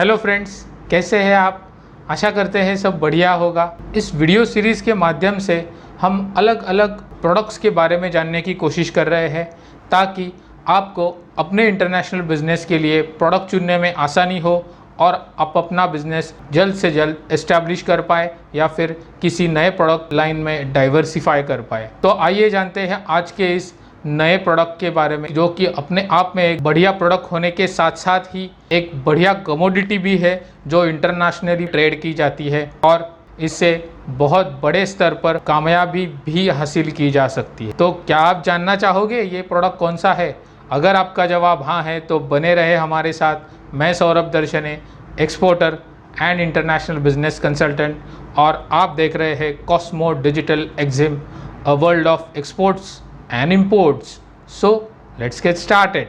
Hello friends, कैसे हैं आप। आशा करते हैं सब बढ़िया होगा। इस वीडियो सीरीज़ के माध्यम से हम अलग अलग प्रोडक्ट्स के बारे में जानने की कोशिश कर रहे हैं ताकि आपको अपने इंटरनेशनल बिजनेस के लिए प्रोडक्ट चुनने में आसानी हो और आप अपना बिजनेस जल्द से जल्द एस्टैब्लिश कर पाए या फिर किसी नए प्रोडक्ट लाइन में डाइवर्सिफाई कर पाए। तो आइए जानते हैं आज के इस नए प्रोडक्ट के बारे में, जो कि अपने आप में एक बढ़िया प्रोडक्ट होने के साथ साथ ही एक बढ़िया कमोडिटी भी है जो इंटरनेशनली ट्रेड की जाती है और इससे बहुत बड़े स्तर पर कामयाबी भी हासिल की जा सकती है। तो क्या आप जानना चाहोगे ये प्रोडक्ट कौन सा है? अगर आपका जवाब हाँ है तो बने रहे हमारे साथ। मैं Saurabh Darshane, exporter and international business consultant, और आप देख रहे हैं Cosmo Digital Exim, a world of exports and imports. So let's get started.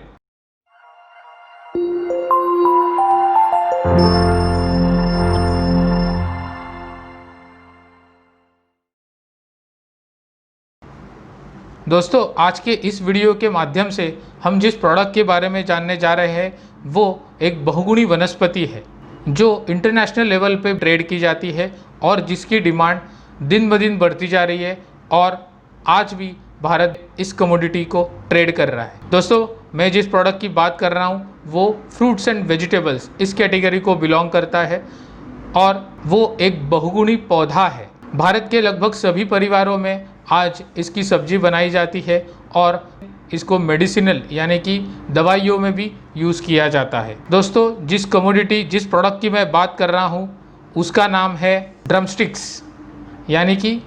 दोस्तों, आज के इस वीडियो के माध्यम से हम जिस प्रोडक्ट के बारे में जानने जा रहे हैं वो एक बहुगुणी वनस्पति है जो इंटरनेशनल लेवल पे ट्रेड की जाती है और जिसकी डिमांड दिन ब दिन बढ़ती जा रही है और आज भी भारत इस कमोडिटी को ट्रेड कर रहा है। दोस्तों, मैं जिस प्रोडक्ट की बात कर रहा हूँ वो फ्रूट्स एंड वेजिटेबल्स इस कैटेगरी को बिलोंग करता है और वो एक बहुगुणी पौधा है। भारत के लगभग सभी परिवारों में आज इसकी सब्जी बनाई जाती है और इसको मेडिसिनल यानी कि दवाइयों में भी यूज़ किया जाता है। दोस्तों, जिस प्रोडक्ट की मैं बात कर रहा हूँ उसका नाम है ड्रमस्टिक्स, यानी कि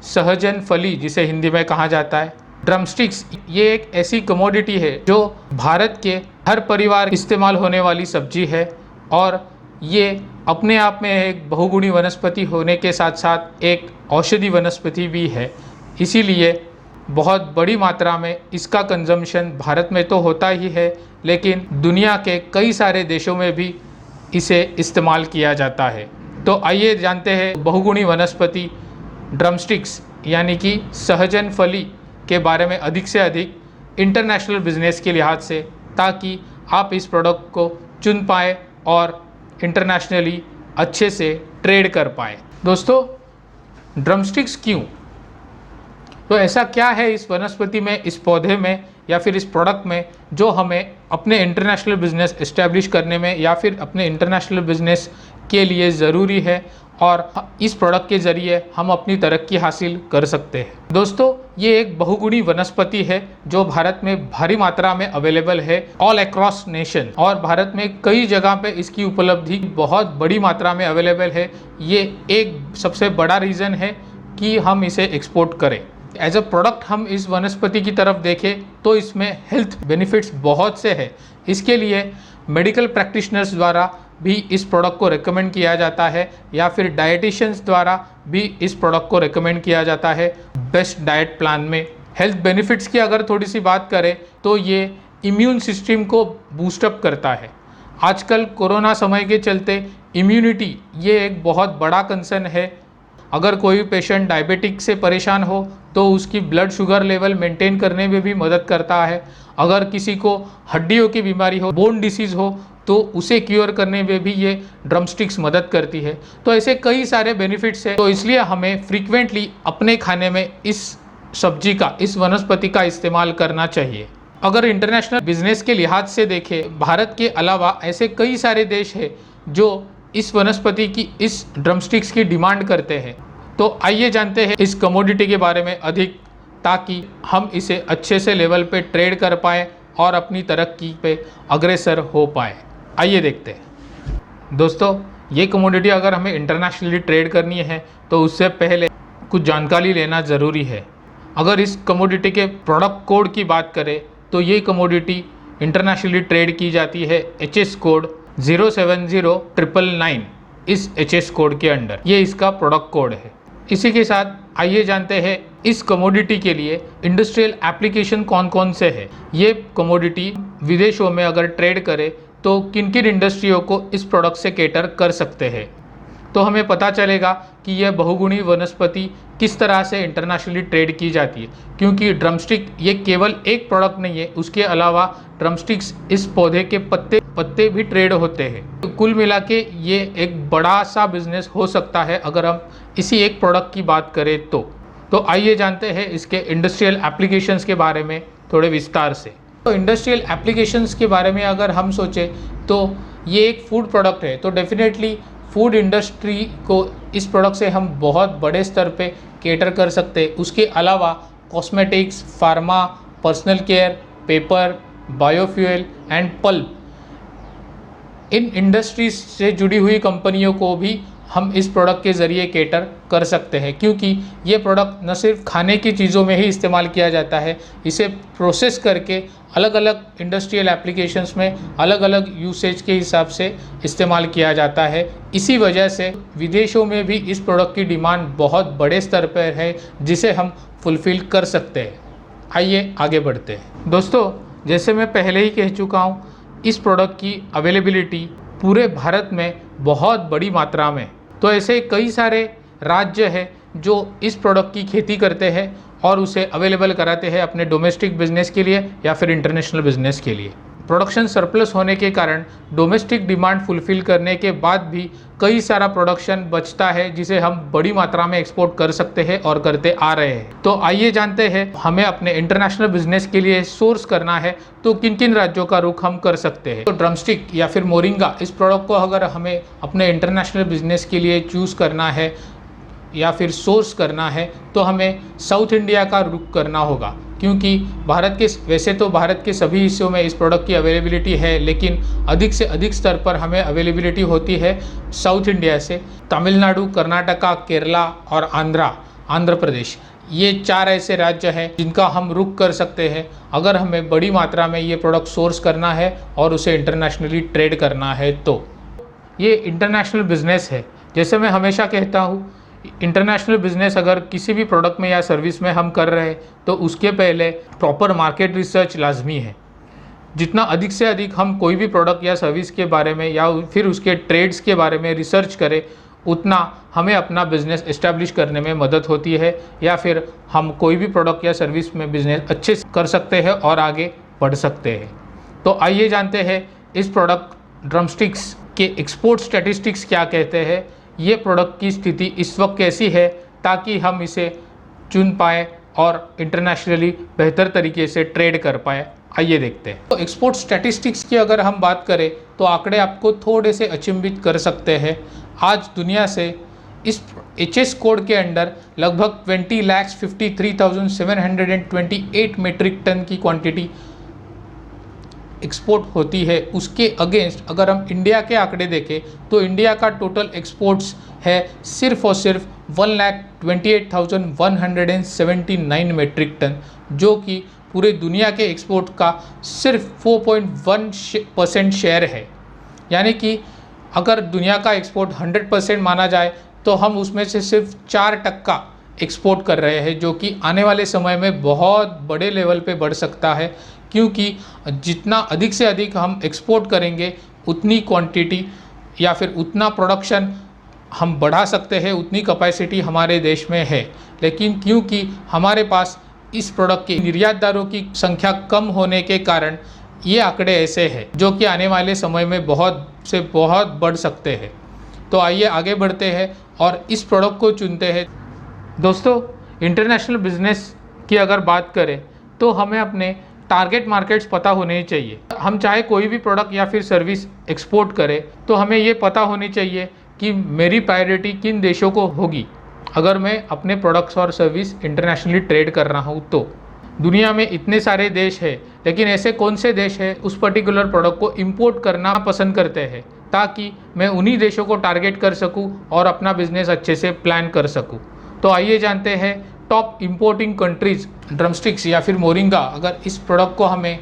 सहजन फली जिसे हिंदी में कहा जाता है। ड्रमस्टिक्स ये एक ऐसी कमोडिटी है जो भारत के हर परिवार इस्तेमाल होने वाली सब्जी है और ये अपने आप में एक बहुगुणी वनस्पति होने के साथ साथ एक औषधि वनस्पति भी है। इसीलिए बहुत बड़ी मात्रा में इसका कंजम्पशन भारत में तो होता ही है, लेकिन दुनिया के कई सारे देशों में भी इसे इस्तेमाल किया जाता है। तो आइए जानते हैं बहुगुणी वनस्पति ड्रमस्टिक्स यानी कि सहजन फली के बारे में अधिक से अधिक इंटरनेशनल बिजनेस के लिहाज से, ताकि आप इस प्रोडक्ट को चुन पाए और इंटरनेशनली अच्छे से ट्रेड कर पाए। दोस्तों, ड्रमस्टिक्स क्यों? तो ऐसा क्या है इस वनस्पति में, इस पौधे में या फिर इस प्रोडक्ट में जो हमें अपने इंटरनेशनल बिजनेस इस्टेब्लिश करने में या फिर अपने इंटरनेशनल बिजनेस के लिए ज़रूरी है और इस प्रोडक्ट के ज़रिए हम अपनी तरक्की हासिल कर सकते हैं। दोस्तों, ये एक बहुगुणी वनस्पति है जो भारत में भारी मात्रा में अवेलेबल है ऑल अक्रॉस नेशन, और भारत में कई जगह पे इसकी उपलब्धि बहुत बड़ी मात्रा में अवेलेबल है। ये एक सबसे बड़ा रीज़न है कि हम इसे एक्सपोर्ट करें। एज अ प्रोडक्ट हम इस वनस्पति की तरफ देखें तो इसमें हेल्थ बेनिफिट्स बहुत से हैं। इसके लिए मेडिकल प्रैक्टिशनर्स द्वारा भी इस प्रोडक्ट को रिकमेंड किया जाता है या फिर डाइटिशियंस द्वारा भी इस प्रोडक्ट को रिकमेंड किया जाता है बेस्ट डाइट प्लान में। हेल्थ बेनिफिट्स की अगर थोड़ी सी बात करें तो ये इम्यून सिस्टम को बूस्टअप करता है। आजकल कोरोना समय के चलते इम्यूनिटी ये एक बहुत बड़ा कंसर्न है। अगर कोई पेशेंट डायबिटिक से परेशान हो तो उसकी ब्लड शुगर लेवल मेंटेन करने में भी मदद करता है। अगर किसी को हड्डियों की बीमारी हो, बोन डिसीज़ हो, तो उसे क्योर करने में भी ये ड्रमस्टिक्स मदद करती है। तो ऐसे कई सारे बेनिफिट्स हैं, तो इसलिए हमें फ्रीक्वेंटली अपने खाने में इस सब्जी का, इस वनस्पति का इस्तेमाल करना चाहिए। अगर इंटरनेशनल बिजनेस के लिहाज से देखें, भारत के अलावा ऐसे कई सारे देश हैं जो इस वनस्पति की, इस ड्रमस्टिक्स की डिमांड करते हैं। तो आइए जानते हैं इस कमोडिटी के बारे में अधिक, ताकि हम इसे अच्छे से लेवल पे ट्रेड कर पाएँ और अपनी तरक्की पे अग्रसर हो पाए। आइए देखते हैं। दोस्तों, ये कमोडिटी अगर हमें इंटरनेशनली ट्रेड करनी है तो उससे पहले कुछ जानकारी लेना ज़रूरी है। अगर इस कमोडिटी के प्रोडक्ट कोड की बात करें तो ये कमोडिटी इंटरनेशनली ट्रेड की जाती है HS कोड 07099, इस HS कोड के अंडर ये इसका प्रोडक्ट कोड है। इसी के साथ आइए जानते हैं इस कमोडिटी के लिए इंडस्ट्रियल एप्लीकेशन कौन कौन से है। ये कमोडिटी विदेशों में अगर ट्रेड करे तो किन किन इंडस्ट्रियों को इस प्रोडक्ट से केटर कर सकते हैं। तो हमें पता चलेगा कि यह बहुगुणी वनस्पति किस तरह से इंटरनेशनली ट्रेड की जाती है, क्योंकि ड्रमस्टिक ये केवल एक प्रोडक्ट नहीं है, उसके अलावा ड्रमस्टिक्स इस पौधे के पत्ते पत्ते भी ट्रेड होते हैं। तो कुल मिला के ये एक बड़ा सा बिजनेस हो सकता है अगर हम इसी एक प्रोडक्ट की बात करें तो आइए जानते हैं इसके इंडस्ट्रियल एप्लीकेशंस के बारे में थोड़े विस्तार से। तो इंडस्ट्रियल एप्लीकेशंस के बारे में अगर हम सोचें तो ये एक फूड प्रोडक्ट है, तो डेफिनेटली फूड इंडस्ट्री को इस प्रोडक्ट से हम बहुत बड़े स्तर पे केटर कर सकते हैं। उसके अलावा cosmetics, pharma, personal care, paper, biofuel and pulp, in industries से जुड़ी हुई कंपनियों को भी हम इस प्रोडक्ट के ज़रिए केटर कर सकते हैं, क्योंकि ये प्रोडक्ट न सिर्फ खाने की चीज़ों में ही इस्तेमाल किया जाता है, इसे प्रोसेस करके अलग अलग इंडस्ट्रियल एप्लीकेशंस में अलग अलग यूसेज के हिसाब से इस्तेमाल किया जाता है। इसी वजह से विदेशों में भी इस प्रोडक्ट की डिमांड बहुत बड़े स्तर पर है, जिसे हम फुलफ़िल कर सकते हैं। आइए आगे बढ़ते हैं। दोस्तों, जैसे मैं पहले ही कह चुका हूँ, इस प्रोडक्ट की अवेलेबिलिटी पूरे भारत में बहुत बड़ी मात्रा में, तो ऐसे कई सारे राज्य हैं जो इस प्रोडक्ट की खेती करते हैं और उसे अवेलेबल कराते हैं अपने डोमेस्टिक बिजनेस के लिए या फिर इंटरनेशनल बिजनेस के लिए। प्रोडक्शन सरप्लस होने के कारण डोमेस्टिक डिमांड फुलफ़िल करने के बाद भी कई सारा प्रोडक्शन बचता है, जिसे हम बड़ी मात्रा में एक्सपोर्ट कर सकते हैं और करते आ रहे हैं। तो आइए जानते हैं, हमें अपने इंटरनेशनल बिजनेस के लिए सोर्स करना है तो किन किन राज्यों का रुख हम कर सकते हैं। तो ड्रमस्टिक या फिर मोरिंगा, इस प्रोडक्ट को अगर हमें अपने इंटरनेशनल बिजनेस के लिए चूज़ करना है या फिर सोर्स करना है तो हमें साउथ इंडिया का रुख करना होगा, क्योंकि वैसे तो भारत के सभी हिस्सों में इस प्रोडक्ट की अवेलेबिलिटी है, लेकिन अधिक से अधिक स्तर पर हमें अवेलेबिलिटी होती है साउथ इंडिया से। तमिलनाडु, कर्नाटका, केरला और आंध्र प्रदेश, ये 4 ऐसे राज्य हैं जिनका हम रुख कर सकते हैं अगर हमें बड़ी मात्रा में ये प्रोडक्ट सोर्स करना है और उसे इंटरनेशनली ट्रेड करना है। तो ये इंटरनेशनल बिजनेस है। जैसे मैं हमेशा कहता हूँ, इंटरनेशनल बिजनेस अगर किसी भी प्रोडक्ट में या सर्विस में हम कर रहे हैं तो उसके पहले प्रॉपर मार्केट रिसर्च लाजमी है। जितना अधिक से अधिक हम कोई भी प्रोडक्ट या सर्विस के बारे में या फिर उसके ट्रेड्स के बारे में रिसर्च करें, उतना हमें अपना बिजनेस इस्टेब्लिश करने में मदद होती है, या फिर हम कोई भी प्रोडक्ट या सर्विस में बिजनेस अच्छे से कर सकते हैं और आगे बढ़ सकते हैं। तो आइए जानते हैं इस प्रोडक्ट ड्रमस्टिक्स के एक्सपोर्ट स्टैटिस्टिक्स क्या कहते हैं, ये प्रोडक्ट की स्थिति इस वक्त कैसी है, ताकि हम इसे चुन पाएँ और इंटरनेशनली बेहतर तरीके से ट्रेड कर पाएँ। आइए देखते हैं। तो एक्सपोर्ट स्टैटिस्टिक्स की अगर हम बात करें तो आंकड़े आपको थोड़े से अचंभित कर सकते हैं। आज दुनिया से इस HS कोड के अंडर लगभग 20,53,728 मेट्रिक टन की क्वांटिटी एक्सपोर्ट होती है। उसके अगेंस्ट अगर हम इंडिया के आंकड़े देखें तो इंडिया का टोटल एक्सपोर्ट्स है सिर्फ और सिर्फ 1,28,179 मेट्रिक टन, जो कि पूरे दुनिया के एक्सपोर्ट का सिर्फ 4.1% शेयर है। यानी कि अगर दुनिया का एक्सपोर्ट 100% माना जाए तो हम उसमें से सिर्फ 4% एक्सपोर्ट कर रहे हैं, जो कि आने वाले समय में बहुत बड़े लेवल पे बढ़ सकता है, क्योंकि जितना अधिक से अधिक हम एक्सपोर्ट करेंगे उतनी क्वांटिटी या फिर उतना प्रोडक्शन हम बढ़ा सकते हैं, उतनी कैपेसिटी हमारे देश में है। लेकिन क्योंकि हमारे पास इस प्रोडक्ट के निर्यातदारों की संख्या कम होने के कारण ये आंकड़े ऐसे हैं, जो कि आने वाले समय में बहुत से बहुत बढ़ सकते हैं। तो आइए आगे बढ़ते हैं और इस प्रोडक्ट को चुनते हैं। दोस्तों, इंटरनेशनल बिजनेस की अगर बात करें तो हमें अपने टारगेट मार्केट्स पता होने चाहिए। हम चाहे कोई भी प्रोडक्ट या फिर सर्विस एक्सपोर्ट करें तो हमें ये पता होनी चाहिए कि मेरी प्रायोरिटी किन देशों को होगी अगर मैं अपने प्रोडक्ट्स और सर्विस इंटरनेशनली ट्रेड कर रहा हूँ। तो दुनिया में इतने सारे देश हैं, लेकिन ऐसे कौन से देश हैं उस पर्टिकुलर प्रोडक्ट को इंपोर्ट करना पसंद करते हैं, ताकि मैं उन्हीं देशों को टारगेट कर सकूँ और अपना बिजनेस अच्छे से प्लान कर सकूँ। तो आइए जानते हैं टॉप इंपोर्टिंग कंट्रीज़ ड्रमस्टिक्स या फिर मोरिंगा। अगर इस प्रोडक्ट को हमें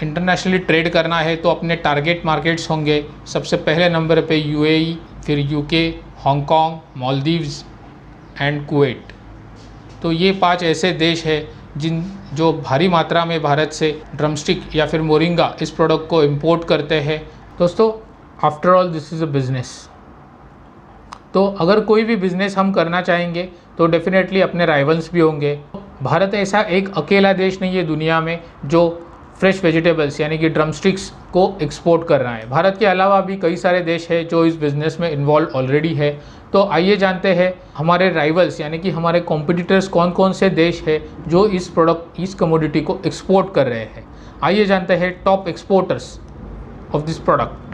इंटरनेशनली ट्रेड करना है तो अपने टारगेट मार्केट्स होंगे सबसे पहले नंबर पे UAE, फिर UK, Hong Kong, Maldives and Kuwait. तो ये 5 ऐसे देश हैं जो भारी मात्रा में भारत से ड्रमस्टिक या फिर मोरिंगा इस प्रोडक्ट को इंपोर्ट करते हैं। दोस्तों, after all this is a business. तो अगर कोई भी बिज़नेस हम करना चाहेंगे तो डेफिनेटली अपने राइवल्स भी होंगे। भारत ऐसा एक अकेला देश नहीं है दुनिया में जो फ्रेश वेजिटेबल्स यानी कि ड्रमस्टिक्स को एक्सपोर्ट कर रहा है। भारत के अलावा भी कई सारे देश हैं जो इस बिज़नेस में इन्वॉल्व ऑलरेडी है। तो आइए जानते हैं हमारे राइवल्स यानी कि हमारे कॉम्पिटिटर्स कौन कौन से देश है जो इस कमोडिटी को एक्सपोर्ट कर रहे हैं। आइए जानते हैं top exporters of this product.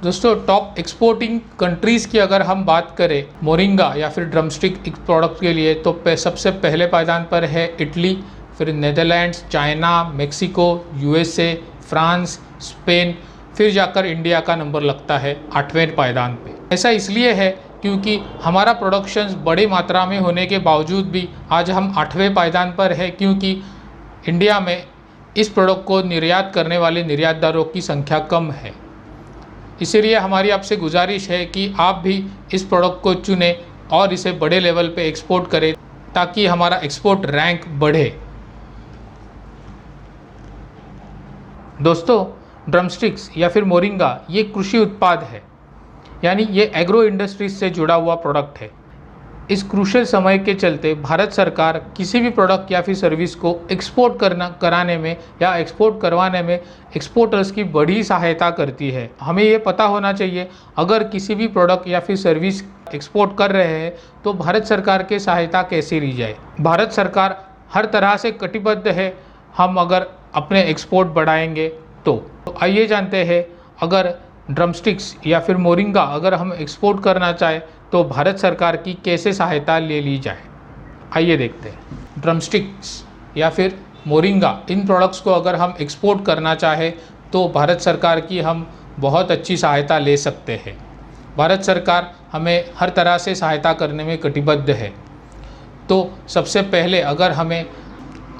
दोस्तों, टॉप एक्सपोर्टिंग कंट्रीज़ की अगर हम बात करें मोरिंगा या फिर ड्रमस्टिक प्रोडक्ट के लिए, तो सबसे पहले पायदान पर है इटली, फिर Netherlands, China, Mexico, USA, France, Spain, फिर जाकर इंडिया का नंबर लगता है 8वें पायदान पे। ऐसा इसलिए है क्योंकि हमारा प्रोडक्शंस बड़ी मात्रा में होने के बावजूद भी आज हम 8वें पायदान पर है, क्योंकि इंडिया में इस प्रोडक्ट को निर्यात करने वाले निर्यातदारों की संख्या कम है। इसीलिए हमारी आपसे गुजारिश है कि आप भी इस प्रोडक्ट को चुनें और इसे बड़े लेवल पे एक्सपोर्ट करें ताकि हमारा एक्सपोर्ट रैंक बढ़े। दोस्तों, ड्रमस्टिक्स या फिर मोरिंगा ये कृषि उत्पाद है, यानी ये एग्रो इंडस्ट्रीज से जुड़ा हुआ प्रोडक्ट है। इस क्रूशियल समय के चलते भारत सरकार किसी भी प्रोडक्ट या फिर सर्विस को एक्सपोर्ट कराने में या एक्सपोर्ट करवाने में एक्सपोर्टर्स की बड़ी सहायता करती है। हमें ये पता होना चाहिए, अगर किसी भी प्रोडक्ट या फिर सर्विस एक्सपोर्ट कर रहे हैं तो भारत सरकार की सहायता कैसे ली जाए। भारत सरकार हर तरह से कटिबद्ध है, हम अगर अपने एक्सपोर्ट बढ़ाएंगे तो आइए जानते हैं, अगर ड्रमस्टिक्स या फिर मोरिंगा अगर हम एक्सपोर्ट करना चाहें तो भारत सरकार की कैसे सहायता ले ली जाए। आइए देखते हैं। ड्रमस्टिक्स या फिर मोरिंगा, इन प्रोडक्ट्स को अगर हम एक्सपोर्ट करना चाहें तो भारत सरकार की हम बहुत अच्छी सहायता ले सकते हैं। भारत सरकार हमें हर तरह से सहायता करने में कटिबद्ध है। तो सबसे पहले अगर हमें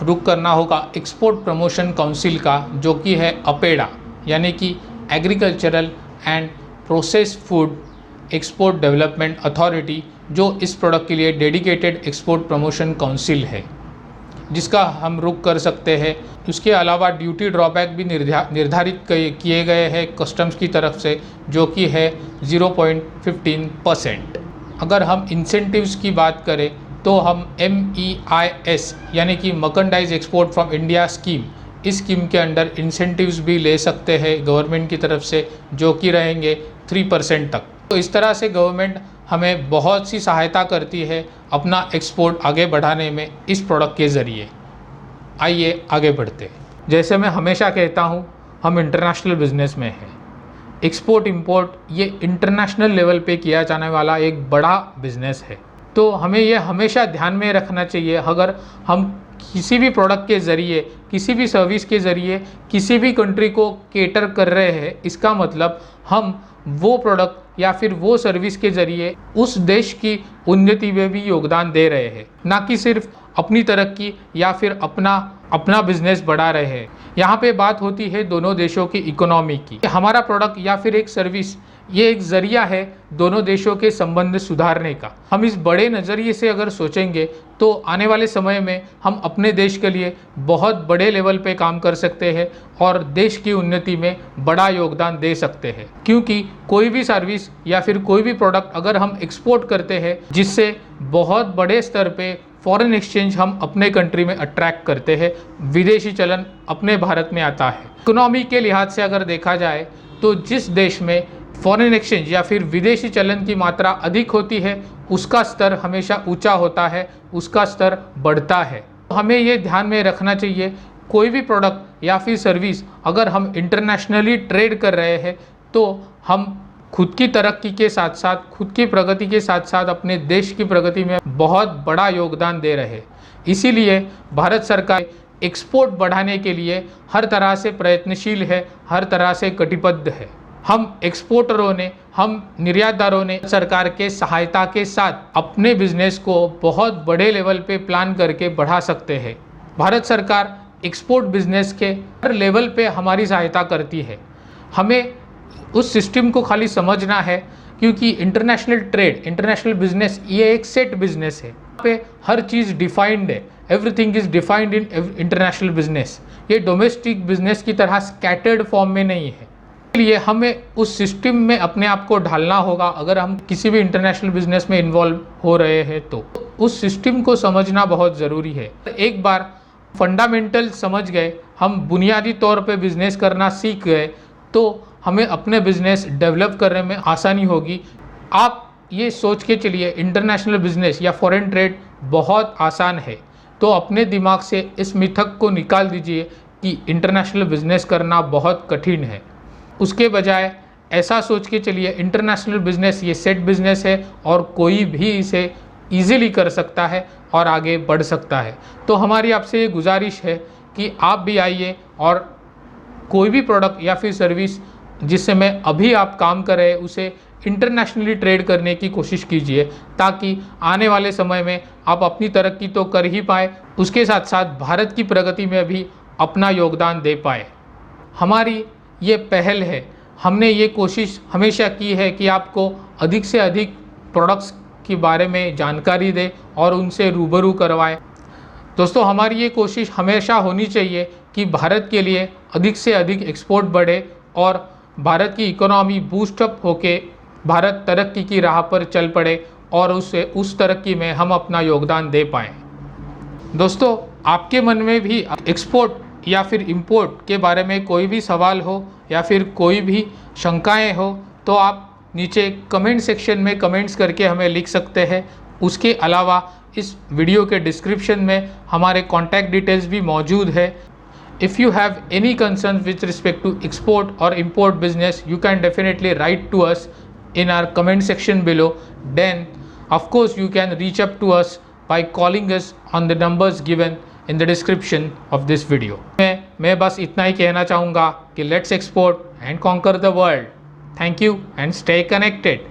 रुख करना होगा एक्सपोर्ट प्रमोशन काउंसिल का, जो कि है अपेडा यानी कि agricultural and processed food export development authority, जो इस प्रोडक्ट के लिए डेडिकेटेड एक्सपोर्ट प्रमोशन काउंसिल है, जिसका हम रुख कर सकते हैं। उसके अलावा ड्यूटी ड्रॉबैक भी निर्धारित किए गए हैं कस्टम्स की तरफ से, जो कि है 0.15%। अगर हम इंसेंटिव्स की बात करें तो हम MEIS यानी कि merchandise export from India scheme, इस स्कीम के अंडर इंसेंटिव्स भी ले सकते हैं गवर्नमेंट की तरफ से, जो कि रहेंगे 3% तक। तो इस तरह से गवर्नमेंट हमें बहुत सी सहायता करती है अपना एक्सपोर्ट आगे बढ़ाने में इस प्रोडक्ट के ज़रिए। आइए आगे बढ़ते हैं। जैसे मैं हमेशा कहता हूँ, हम इंटरनेशनल बिजनेस में हैं। एक्सपोर्ट इंपोर्ट ये इंटरनेशनल लेवल पे किया जाने वाला एक बड़ा बिजनेस है। तो हमें यह हमेशा ध्यान में रखना चाहिए, अगर हम किसी भी प्रोडक्ट के ज़रिए, किसी भी सर्विस के ज़रिए किसी भी कंट्री को केटर कर रहे हैं, इसका मतलब हम वो प्रोडक्ट या फिर वो सर्विस के ज़रिए उस देश की उन्नति में भी योगदान दे रहे हैं, ना कि सिर्फ अपनी तरक्की या फिर अपना बिजनेस बढ़ा रहे हैं। यहाँ पे बात होती है दोनों देशों की इकोनॉमी की। हमारा प्रोडक्ट या फिर एक सर्विस ये एक ज़रिया है दोनों देशों के संबंध सुधारने का। हम इस बड़े नज़रिए से अगर सोचेंगे तो आने वाले समय में हम अपने देश के लिए बहुत बड़े लेवल पे काम कर सकते हैं और देश की उन्नति में बड़ा योगदान दे सकते हैं। क्योंकि कोई भी सर्विस या फिर कोई भी प्रोडक्ट अगर हम एक्सपोर्ट करते हैं, जिससे बहुत बड़े स्तर पे फॉरेन एक्सचेंज हम अपने कंट्री में अट्रैक्ट करते हैं, विदेशी चलन अपने भारत में आता है। इकोनॉमी के लिहाज से अगर देखा जाए तो जिस देश में फॉरेन एक्सचेंज या फिर विदेशी चलन की मात्रा अधिक होती है, उसका स्तर हमेशा ऊंचा होता है, उसका स्तर बढ़ता है। हमें ये ध्यान में रखना चाहिए, कोई भी प्रोडक्ट या फिर सर्विस अगर हम इंटरनेशनली ट्रेड कर रहे हैं तो हम खुद की तरक्की के साथ साथ, खुद की प्रगति के साथ साथ अपने देश की प्रगति में बहुत बड़ा योगदान दे रहे हैं। इसीलिए भारत सरकार एक्सपोर्ट बढ़ाने के लिए हर तरह से प्रयत्नशील है, हर तरह से कटिबद्ध है। हम एक्सपोर्टरों ने, हम निर्यातदारों ने सरकार के सहायता के साथ अपने बिजनेस को बहुत बड़े लेवल पे प्लान करके बढ़ा सकते हैं। भारत सरकार एक्सपोर्ट बिजनेस के हर लेवल पे हमारी सहायता करती है। हमें उस सिस्टम को खाली समझना है, क्योंकि इंटरनेशनल ट्रेड, इंटरनेशनल बिजनेस ये एक सेट बिजनेस है। यहाँ पे हर चीज़ डिफाइंड है, everything is defined in international business. ये डोमेस्टिक बिजनेस की तरह स्कैटर्ड फॉर्म में नहीं है। इसलिए हमें उस सिस्टम में अपने आप को ढालना होगा। अगर हम किसी भी इंटरनेशनल बिजनेस में इन्वॉल्व हो रहे हैं तो उस सिस्टम को समझना बहुत ज़रूरी है। एक बार फंडामेंटल समझ गए, हम बुनियादी तौर पे बिज़नेस करना सीख गए, तो हमें अपने बिज़नेस डेवलप करने में आसानी होगी। आप ये सोच के चलिए इंटरनेशनल बिज़नेस या फॉरेन ट्रेड बहुत आसान है, तो अपने दिमाग से इस मिथक को निकाल दीजिए कि इंटरनेशनल बिज़नेस करना बहुत कठिन है। उसके बजाय ऐसा सोच के चलिए इंटरनेशनल बिज़नेस ये सेट बिज़नेस है और कोई भी इसे ईज़िली कर सकता है और आगे बढ़ सकता है। तो हमारी आपसे ये गुजारिश है कि आप भी आइए और कोई भी प्रोडक्ट या फिर सर्विस जिससे मैं अभी आप काम कर रहे हैं उसे इंटरनेशनली ट्रेड करने की कोशिश कीजिए, ताकि आने वाले समय में आप अपनी तरक्की तो कर ही पाए, उसके साथ साथ भारत की प्रगति में भी अपना योगदान दे पाए। हमारी ये पहल है, हमने ये कोशिश हमेशा की है कि आपको अधिक से अधिक प्रोडक्ट्स के बारे में जानकारी दें और उनसे रूबरू करवाएं। दोस्तों, हमारी ये कोशिश हमेशा होनी चाहिए कि भारत के लिए अधिक से अधिक एक्सपोर्ट बढ़े और भारत की इकोनॉमी बूस्टअप होके भारत तरक्की की राह पर चल पड़े और उस तरक्की में हम अपना योगदान दे पाएँ। दोस्तों, आपके मन में भी एक्सपोर्ट या फिर इंपोर्ट के बारे में कोई भी सवाल हो या फिर कोई भी शंकाएं हो, तो आप नीचे कमेंट सेक्शन में कमेंट्स करके हमें लिख सकते हैं। उसके अलावा इस वीडियो के डिस्क्रिप्शन में हमारे कॉन्टैक्ट डिटेल्स भी मौजूद है। If you have any concern with respect to export और import business, you can definitely write to us in our comment section below. Then of course you can reach up to us by calling us on the numbers given in the description of this video. मैं बस इतना ही कहना चाहूँगा कि let's export and conquer the world. Thank you and stay connected.